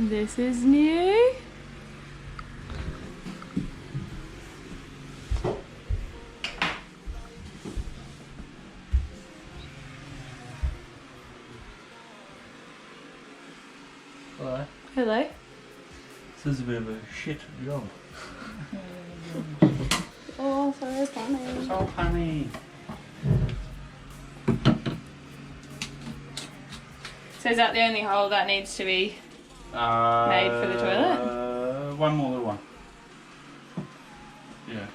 This is new. Hello. Hello. This is a bit of a shit job. Oh, so funny. So funny. So is that the only hole that needs to be made for the toilet? One more little one. Yeah.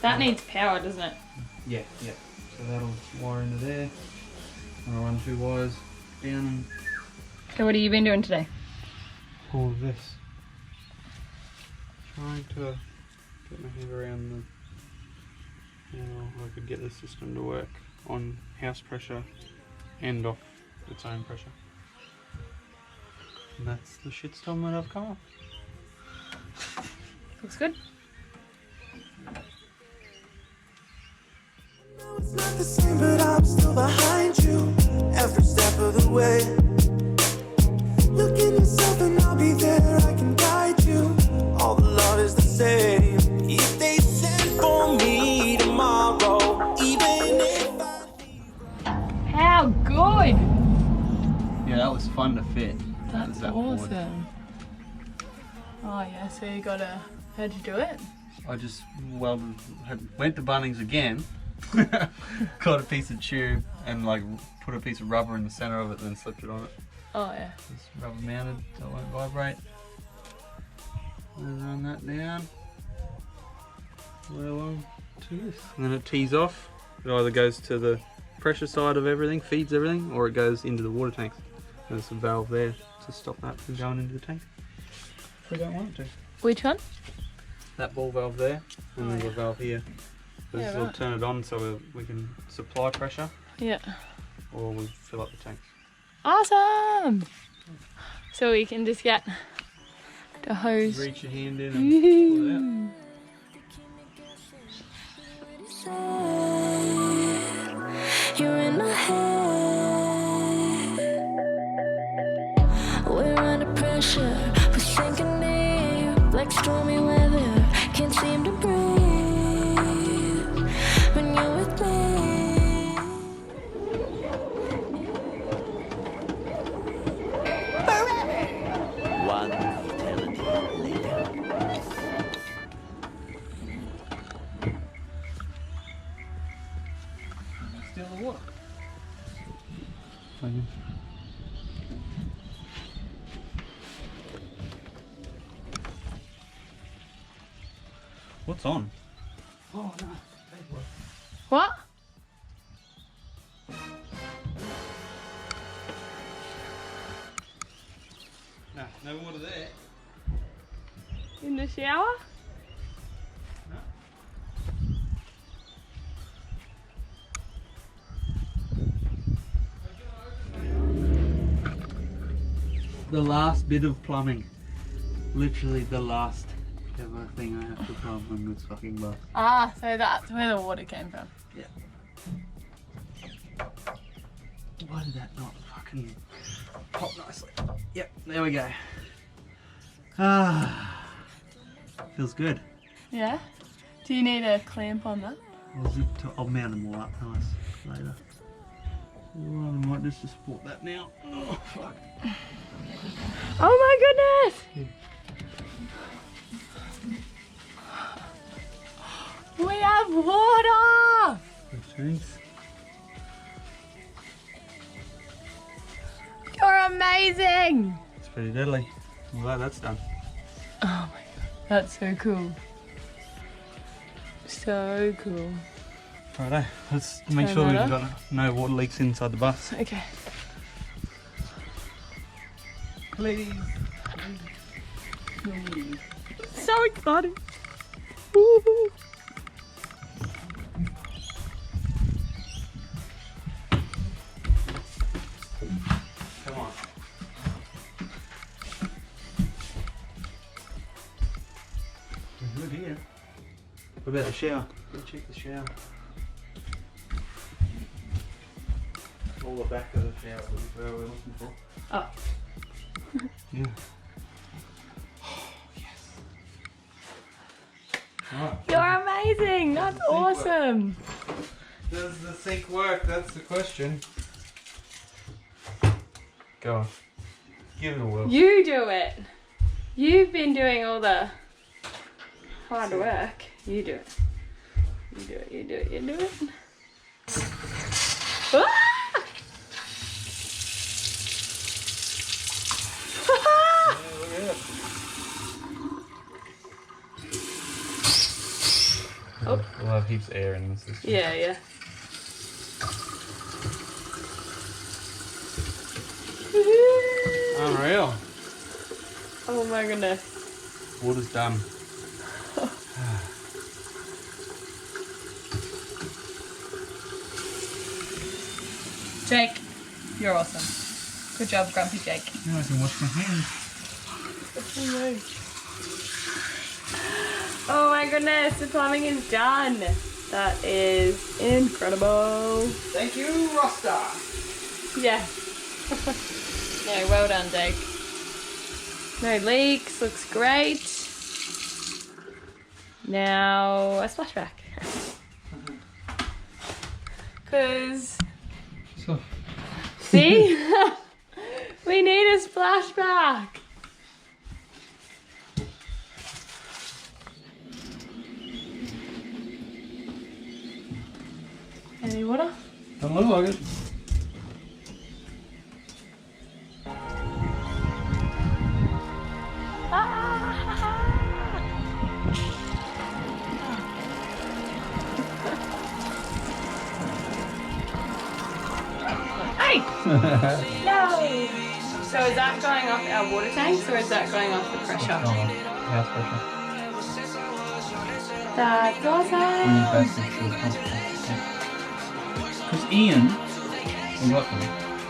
That needs power, doesn't it? Yeah. So that'll wire into there. I'll run 2 wires down and So what have you been doing today? all of this. Trying to get my head around how I could get the system to work on house pressure and off its own pressure. And that's the shitstorm that I've come up. Looks good. It's not the same, but I'm still behind you every step of the way. Look in yourself and I'll be there, I can guide you. All the love is the same. If they send for me tomorrow, even if How good! Yeah, that was fun to fit. That's awesome. Oh yeah, so you gotta, how'd you do it? I just went to Bunnings again, got a piece of tube and like put a piece of rubber in the center of it, then slipped it on it. Oh yeah. It's rubber mounted so it won't vibrate. And run that down. Right along to this. And then it tees off. It either goes to the pressure side of everything, feeds everything, or it goes into the water tanks. There's a valve there to stop that from going into the tank if we don't want it to. Which one? That ball valve there, and there's a valve here. So Yeah, this will right. turn it on so we can supply pressure, Yeah. or we fill up the tanks. Awesome! So we can just get the hose. Reach your hand in and pull it out. you're in my head, we're under pressure, we're sinking deep like stormy weather. Can't seem to breathe when you're with me. One eternity later. Steal the water. What's on? Oh no. What? No water there. In the shower? No. The last bit of plumbing. Literally the last ever thing I have to plumb on this fucking bath. Ah, so that's where the water came from. Yeah. Why did that not fucking pop nicely? Yep, there we go. Ah, feels good. Yeah? Do you need a clamp on that? I'll mount them all up nice later. Well, I might just support that now. Oh, fuck. Oh my goodness! We have water! Thanks. You're amazing! It's pretty deadly. I'm glad that's done. Oh my god, that's so cool. So cool. Righto, let's make Turn sure that we've off. got no water leaks inside the bus. Okay. Please. So exciting. Woo-hoo. about the shower? Go check the shower. All the back of the shower is where we're looking for. Oh. Yeah. Oh, yes. Right. You're amazing. That's awesome. Does the sink work? That's the question. Go on. Give it a whirl. You do it. You've been doing all the hard work. You do it. You do it. You do it. You do it. Ah! Oh. We'll have heaps of air in the system. Yeah, yeah. Unreal. Oh my goodness. Water's done. Jake, you're awesome. Good job, Grumpy Jake. Now I can wash my hands. Oh my goodness, the plumbing is done. That is incredible. Thank you, Rasta. Yeah. No, well done, Jake. No leaks, looks great. Now a splashback. Cause So. see? We need a splashback. Any water? Don't look like it. Hey! No! So is that going off our water tanks or is that going off the pressure? House pressure. That's We need awesome! basic to the pump. Because Ian got them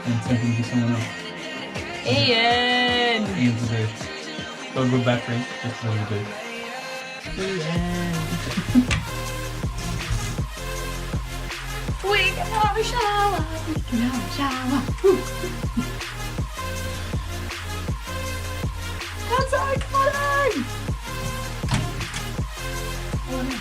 and sent them to someone else. Ian! Ian's a dude. Got a good battery, just a little bit. We can have a shower! We can have a shower! Woo. That's so exciting! Oh, no.